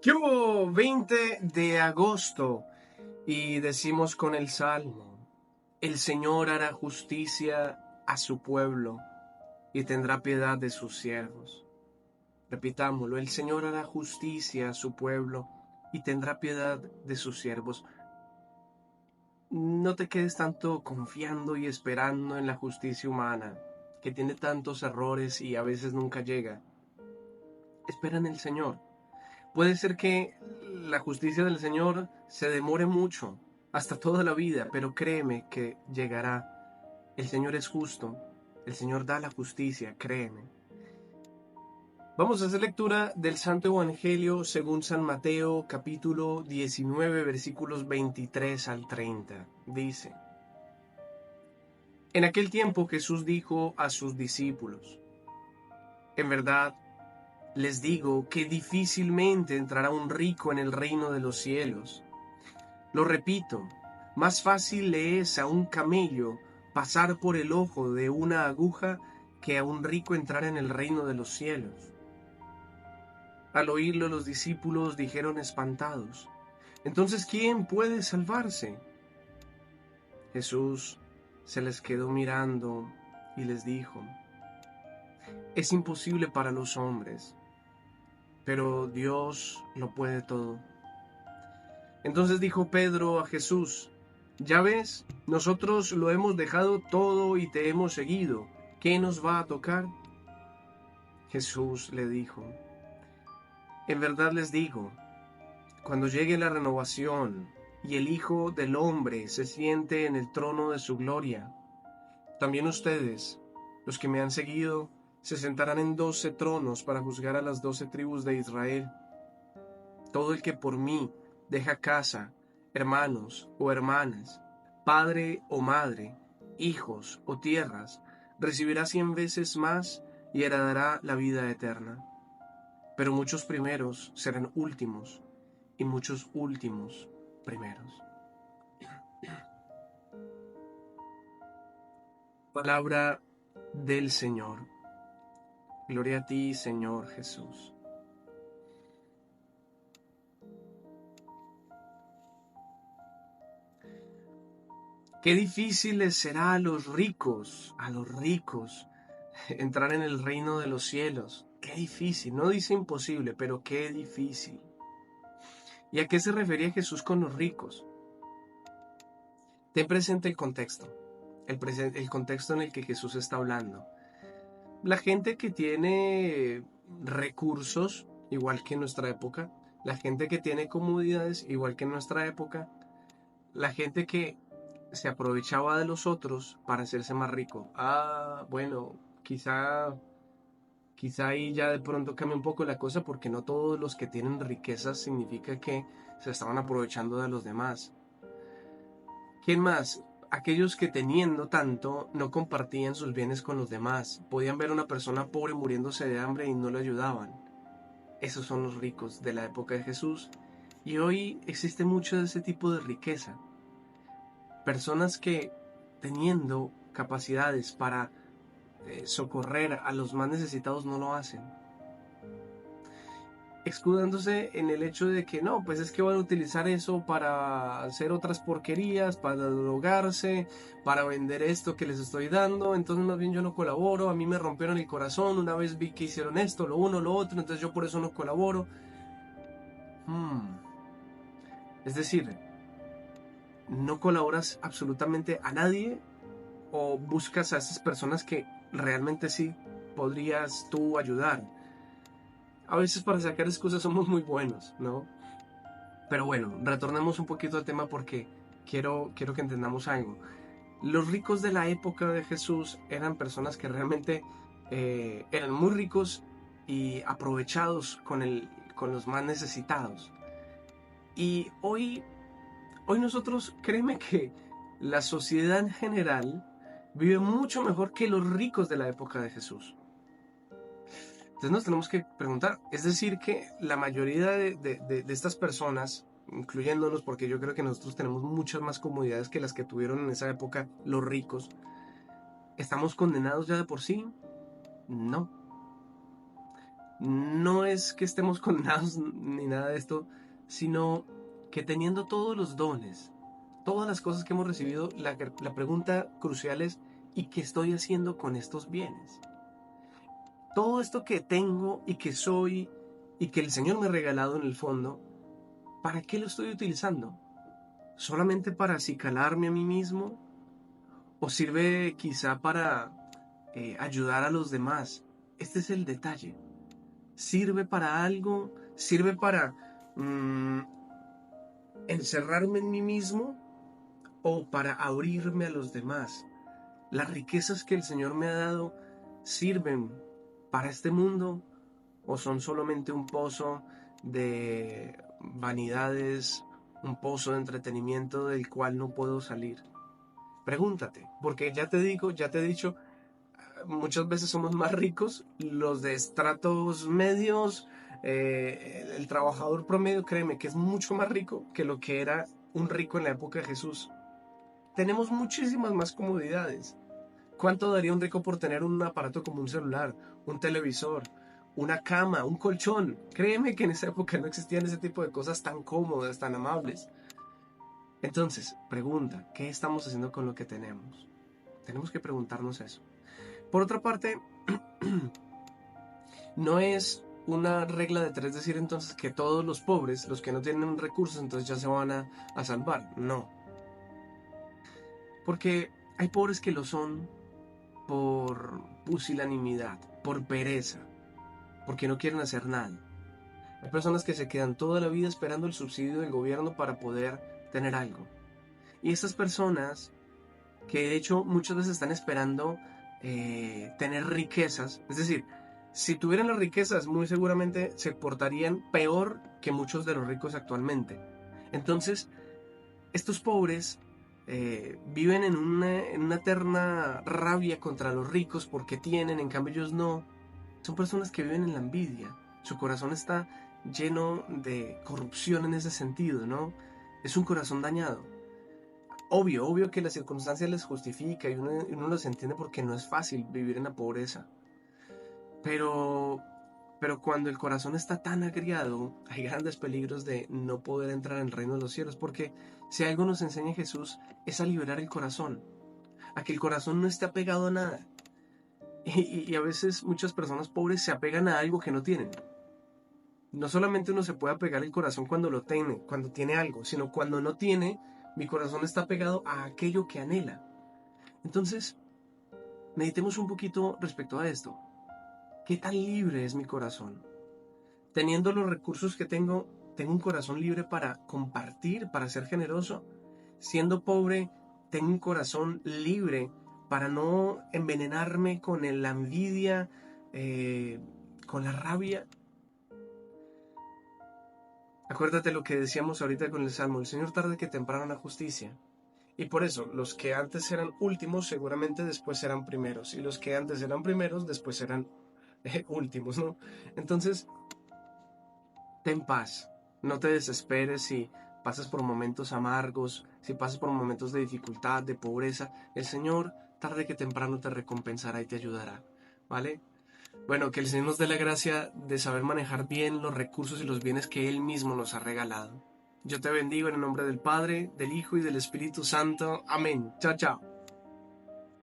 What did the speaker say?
¿Qué hubo? 20 de agosto y decimos con el Salmo, el Señor hará justicia a su pueblo y tendrá piedad de sus siervos. Repitámoslo, el Señor hará justicia a su pueblo y tendrá piedad de sus siervos. No te quedes tanto confiando y esperando en la justicia humana, que tiene tantos errores y a veces nunca llega. Espera en el Señor. Puede ser que la justicia del Señor se demore mucho, hasta toda la vida, pero créeme que llegará. El Señor es justo, el Señor da la justicia, créeme. Vamos a hacer lectura del Santo Evangelio según San Mateo, capítulo 19, versículos 23 al 30. Dice: En aquel tiempo Jesús dijo a sus discípulos: En verdad, les digo que difícilmente entrará un rico en el reino de los cielos. Lo repito, más fácil le es a un camello pasar por el ojo de una aguja que a un rico entrar en el reino de los cielos. Al oírlo, los discípulos dijeron espantados: Entonces, ¿quién puede salvarse? Jesús se les quedó mirando y les dijo: Es imposible para los hombres, pero Dios lo puede todo. Entonces dijo Pedro a Jesús: Ya ves, nosotros lo hemos dejado todo y te hemos seguido. ¿Qué nos va a tocar? Jesús le dijo: En verdad les digo, cuando llegue la renovación y el Hijo del Hombre se siente en el trono de su gloria, también ustedes, los que me han seguido, se sentarán en 12 tronos para juzgar a las 12 tribus de Israel. Todo el que por mí deja casa, hermanos o hermanas, padre o madre, hijos o tierras, recibirá 100 veces más y heredará la vida eterna. Pero muchos primeros serán últimos y muchos últimos primeros. Palabra del Señor. Gloria a ti, Señor Jesús. Qué difícil les será a los ricos, entrar en el reino de los cielos. Qué difícil, no dice imposible, pero qué difícil. ¿Y a qué se refería Jesús con los ricos? Ten presente el contexto, el contexto en el que Jesús está hablando. La gente que tiene recursos, igual que en nuestra época, la gente que tiene comodidades, igual que en nuestra época, la gente que se aprovechaba de los otros para hacerse más rico. Bueno, quizá ahí ya de pronto cambia un poco la cosa, porque no todos los que tienen riquezas significa que se estaban aprovechando de los demás. ¿Quién más? Aquellos que teniendo tanto no compartían sus bienes con los demás. Podían ver a una persona pobre muriéndose de hambre y no le ayudaban. Esos son los ricos de la época de Jesús. Y hoy existe mucho de ese tipo de riqueza. Personas que, teniendo capacidades para socorrer a los más necesitados, no lo hacen, escudándose en el hecho de que no, pues es que van a utilizar eso para hacer otras porquerías, para drogarse, para vender esto que les estoy dando, entonces más bien yo no colaboro, a mí me rompieron el corazón, una vez vi que hicieron esto, lo uno, lo otro, entonces yo por eso no colaboro. Es decir, no colaboras absolutamente a nadie, o buscas a esas personas que realmente sí podrías tú ayudar. A veces para sacar excusas somos muy buenos, ¿no? Pero bueno, retornemos un poquito al tema, porque quiero que entendamos algo. Los ricos de la época de Jesús eran personas que realmente eran muy ricos y aprovechados con los más necesitados. Y hoy nosotros, créeme que la sociedad en general vive mucho mejor que los ricos de la época de Jesús. Entonces nos tenemos que preguntar, es decir, que la mayoría de estas personas, incluyéndonos, porque yo creo que nosotros tenemos muchas más comodidades que las que tuvieron en esa época los ricos, ¿estamos condenados ya de por sí? No. no es que estemos condenados ni nada de esto, sino que teniendo todos los dones, todas las cosas que hemos recibido, la pregunta crucial es, ¿y qué estoy haciendo con estos bienes? Todo esto que tengo y que soy y que el Señor me ha regalado en el fondo, ¿para qué lo estoy utilizando? ¿Solamente para acicalarme a mí mismo? ¿O sirve quizá para ayudar a los demás? Este es el detalle. ¿Sirve para algo? ¿Sirve para encerrarme en mí mismo? ¿O para abrirme a los demás? ¿Las riquezas que el Señor me ha dado sirven para este mundo? ¿O son solamente un pozo de vanidades, un pozo de entretenimiento del cual no puedo salir? Pregúntate, porque ya te digo, ya te he dicho, muchas veces somos más ricos los de estratos medios, el trabajador promedio, créeme que es mucho más rico que lo que era un rico en la época de Jesús. Tenemos muchísimas más comodidades. ¿Cuánto daría un rico por tener un aparato como un celular, un televisor, una cama, un colchón? Créeme que en esa época no existían ese tipo de cosas tan cómodas, tan amables. Entonces, pregunta, ¿qué estamos haciendo con lo que tenemos? Tenemos que preguntarnos eso. Por otra parte, no es una regla de tres decir entonces que todos los pobres, los que no tienen recursos, entonces ya se van a salvar. No. Porque hay pobres que lo son por pusilanimidad, por pereza, porque no quieren hacer nada. Hay personas que se quedan toda la vida esperando el subsidio del gobierno para poder tener algo. Y estas personas, que de hecho muchas veces están esperando tener riquezas, es decir, si tuvieran las riquezas muy seguramente se portarían peor que muchos de los ricos actualmente. Entonces, estos pobres viven en una eterna rabia contra los ricos porque tienen, en cambio ellos no. Son personas que viven en la envidia. Su corazón está lleno de corrupción en ese sentido, ¿no? Es un corazón dañado. Obvio que las circunstancias les justifica y uno los entiende porque no es fácil vivir en la pobreza. Pero, pero cuando el corazón está tan agriado, hay grandes peligros de no poder entrar en el reino de los cielos. Porque si algo nos enseña Jesús es a liberar el corazón, a que el corazón no esté apegado a nada. Y a veces muchas personas pobres se apegan a algo que no tienen. No solamente uno se puede apegar el corazón cuando tiene algo, sino cuando no tiene, mi corazón está pegado a aquello que anhela. Entonces, meditemos un poquito respecto a esto. ¿Qué tan libre es mi corazón? Teniendo los recursos que tengo un corazón libre para compartir, para ser generoso. Siendo pobre, tengo un corazón libre para no envenenarme con la envidia, con la rabia. Acuérdate lo que decíamos ahorita con el Salmo, el Señor tarde que temprano la justicia. Y por eso, los que antes eran últimos, seguramente después serán primeros. Y los que antes eran primeros, después serán últimos, ¿no? Entonces, ten paz. No te desesperes si pasas por momentos amargos, si pasas por momentos de dificultad, de pobreza. El Señor, tarde que temprano, te recompensará y te ayudará, ¿vale? Bueno, que el Señor nos dé la gracia de saber manejar bien los recursos y los bienes que Él mismo nos ha regalado. Yo te bendigo en el nombre del Padre, del Hijo y del Espíritu Santo. Amén. Chao, chao.